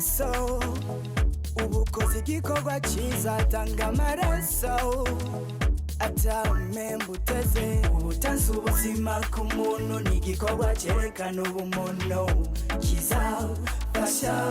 amaraso ubukoze igikorwa cyiza atanga amaraso atamemba uteze ubutanze ubuzima ku muntu ni igikorwa cyerekana ubumuntu kizafasha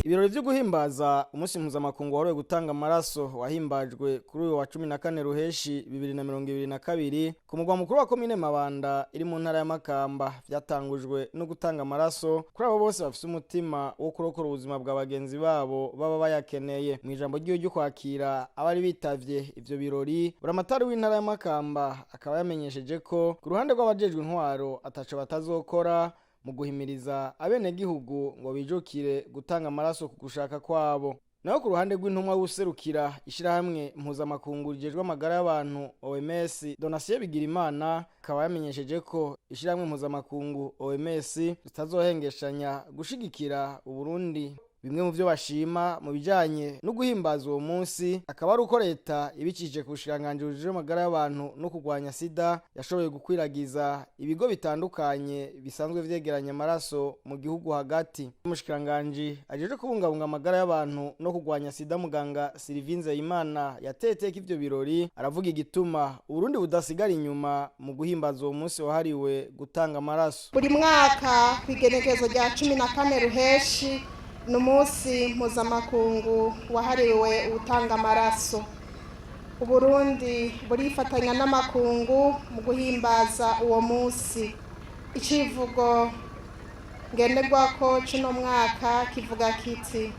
Ibirori byo guhimbaza umunsi mpuzamakungu wahariwe gutanga amaraso wahimbajwe kuri uyu wa 14 Ruheshi 2022 ku mugwa mukuru wa komine Mabanda iri mu ntara ya Makamba byatangujwe no gutanga amaraso kuri abo bose bafite umutima wo kurokora ubuzima bwa bagenzi babo baba bayakeneye. Mu ijambo ryo kwakira abari bitavye ivyo birori buramatari w'intara ya Makamba akaba yamenyesheje ko ku ruhande rw'abajejwe intwaro ataco batazokora mu guhimiriza abenegihugu ngo bijukire gutanga amaraso ku gushaka kwabo. Naho ku ruhande rw'intumwa w'userukira ishirahamwe mpuzamakungu rijejwe amagara y'abantu OMS Donatien Bigirimana akaba yamenyesheje ko ishirahamwe mpuzamakungu OMS ritazohengeshanya gushigikira Uburundi. Bimwe mu byo bashima mu bijanye no guhimbaza uwo munsi akaba ari uko leta ibicishije ku bushikanganje bujejwe amagara y'abantu no kurwanya sida yashoboye gukwiragiza ibigo bitandukanye bisanzwe vyegeranya amaraso mu gihugu hagati. Umushikanganje ajeje kubungabunga amagara y'abantu no kurwanya sida muganga Sylvie Nzeyimana yateteka ivyo birori aravuga igituma Uburundi budasigara inyuma mu guhimbaza uwo munsi wahariwe gutanga amaraso. Buri mwaka kwigenekezo rya 14 Ruheshi n'umunsi mpuzamakungu wahariwe gutanga amaraso. Uburundi burifatanya n'amakungu mu guhimbaza uwo munsi. Icivugo ngenderwako cy'uno mwaka kivuga kiti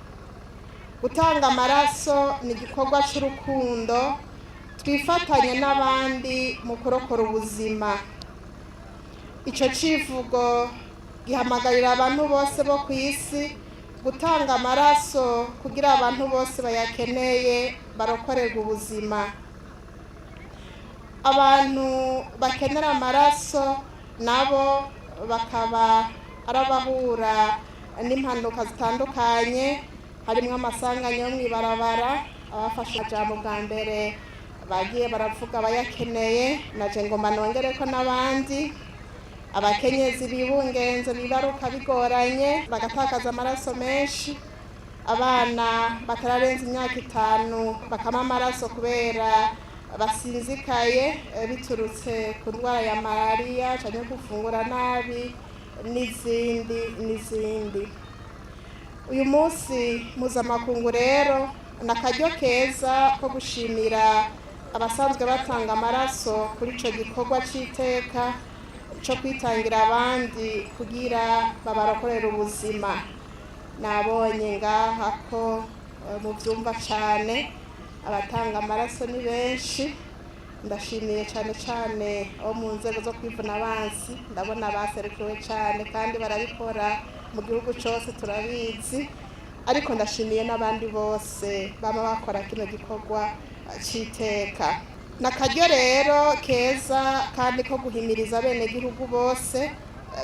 gutanga amaraso ni igikorwa cy'urukundo twifatanya n'abandi mu kurokora ubuzima. Ico civugo gihamagarira abantu bose bo ku isi gutanga amaraso kugira abantu bose bayakeneye barokorerwa ubuzima. Abantu bakenera amaraso nabo bakaba arabahura n'impanuka zitandukanye harimo amasanganya yo mwibarabara. Abafashe ijambo bwa mbere bagiye baravuga bayakeneye, naje ngomba nongere ko n'abandi abakenyezi bibungenze bibaruka bigoranye bagatakaza amaraso menshi, abana batararenza imyaka 5 bakama amaraso kubera basinzikaye biturutse ku ndwara ya malaria cyangwa gufungura nabi n'izindi. Uyu munsi mpuzamakungu rero nakaryo keza ko gushimira abasanzwe batanga amaraso kuri ico gikorwa c'iteka cyo kwitangira abandi kugira babarokorera ubuzima. Nabonye ngaha ko mu byumba cyane abatanga amaraso ni benshi. Ndashimiye cyane abo mu nzego zo kwivuna abansi, ndabona baserukiwe cyane kandi barabikora mu gihugu cyose turabizi, ariko ndashimiye n'abandi bose bama bakora kino gikorwa cy'iteka. Nakaryo rero keza kandi ko guhimiriza bene gihugu bose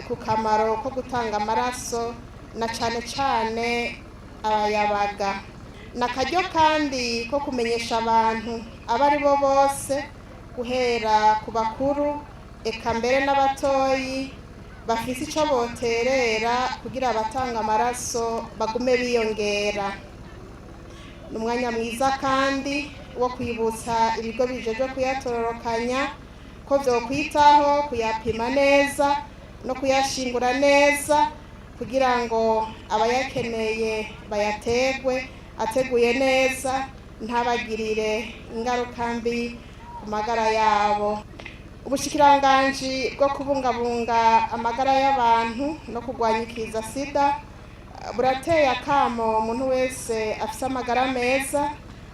ku kamaro ko gutanga amaraso na cyane abayabaga. Nakaryo kandi ko kumenyesha abantu abari bo bose guhera ku bakuru eka mbere n'abatoyi bafise ico boterera kugira abatanga amaraso bagume biyongera. N'umwanya mwiza kandi wo kwibutsa ibigo bijejwe kuyatororokanya ko vyokwitaho kuyapima neza no kuyashingura neza kugira ngo abayakeneye bayategwe ateguye neza ntabagirire ingaruka mbi ku magara yabo. Ubushikiranganje bwo kubungabunga amagara y'abantu no kurwanya ikiza sida burateye akamo umuntu wese afise amagara meza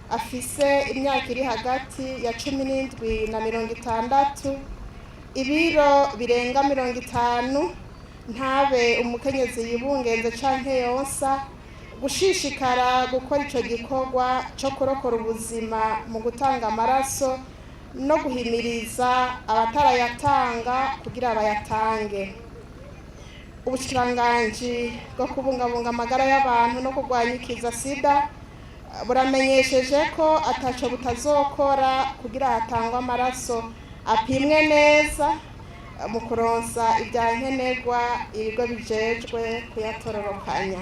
afise imyaka iri hagati ya 17 na 60, ibiro birenga 50, ntabe umukenyezi yibungenze canke yonsa, gushishikara gukora ico gikorwa cyo kurokora ubuzima mu gutanga amaraso no guhimiriza abatarayatanga kugira bayatange. Ubushikiranganje bwo kubungabunga amagara y'abantu no kurwanya ikiza sida buramenyesheje ko ataco butazokora kugira hatangwa amaraso apimwe neza mu kuronsa ibyankenerwa ibigo bijejwe kuyatororokanya.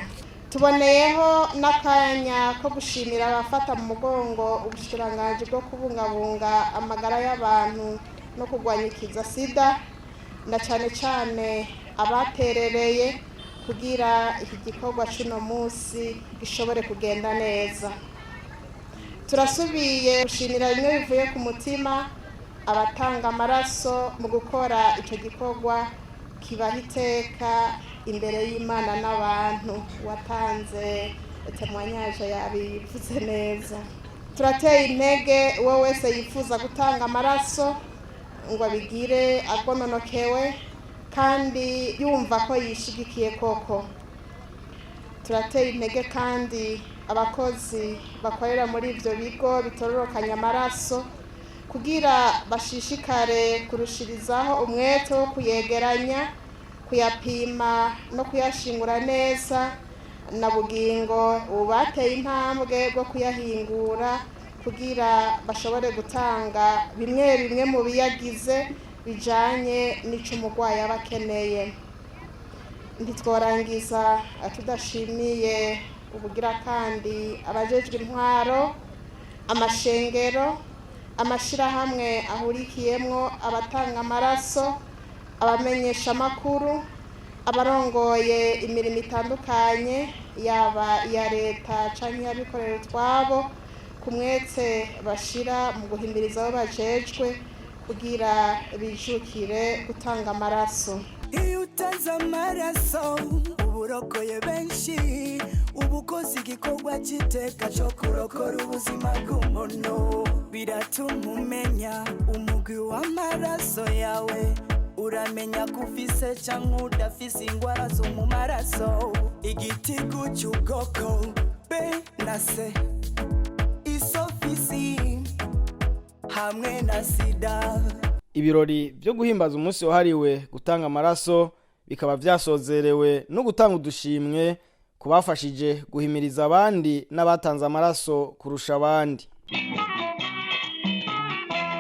Tuboneyeho n'akanya ko gushimira abafata mu mugongo ubushikiranganji bwo kubungabunga amagara y'abantu no kurwanyikiza sida, na cane cane abaterereye kugira iki gikorwa c'uno munsi gishobore kugenda neza. Turasubiye gushimira bimwe bivuye ku mutima abatanga amaraso mu gukora ico gikorwa kibaha iteka imbere y'Imana n'abantu. Watanze témoignage yabivuze neza. Turateye intege uwo wese yifuza gutanga amaraso ngo abigire agononokewe kandi yumva ko yishigikiye koko. Turateye intege kandi abakozi bakorera muri ivyo bigo bitororokanya amaraso kugira bashishikare kurushirizaho umwete wo kuyegeranya, kuyapima no kuyashingura neza, na bugingo ubu bateye intambwe bwo kuyahingura kugira bashobore gutanga bimwe bimwe mu biyagize bijanye n'ico umurwayi aba akeneye. Ntitworangiza tudashimiye ubugira kandi abajejwe intwaro, amashengero, amashirahamwe ahurikiyemwo abatanga amaraso, abamenyesha amakuru, abarongoye imirimo itandukanye yaba iya leta canke y'abikorera utwabo, ku mwete bashira mu guhimiriza abo bajejwe kugira bijukire gutanga amaraso. Iyo utanze amaraso uburokoye benshi, ubukoze igikorwa c'iteka co kurokora ubuzima bw'umuntu. Biratuma umenya umugwi w'amaraso yawe, uramenya ko ufise canke udafise ingwara zo mu maraso. Igitigu c'ubwoko B na C, isofisi hamwe na sida. Ibirori byo guhimbaza umunsi wahariwe gutanga amaraso bikaba vyasozerewe no gutanga udushimwe kubafashije guhimiriza abandi n'abatanze amaraso kurusha abandi.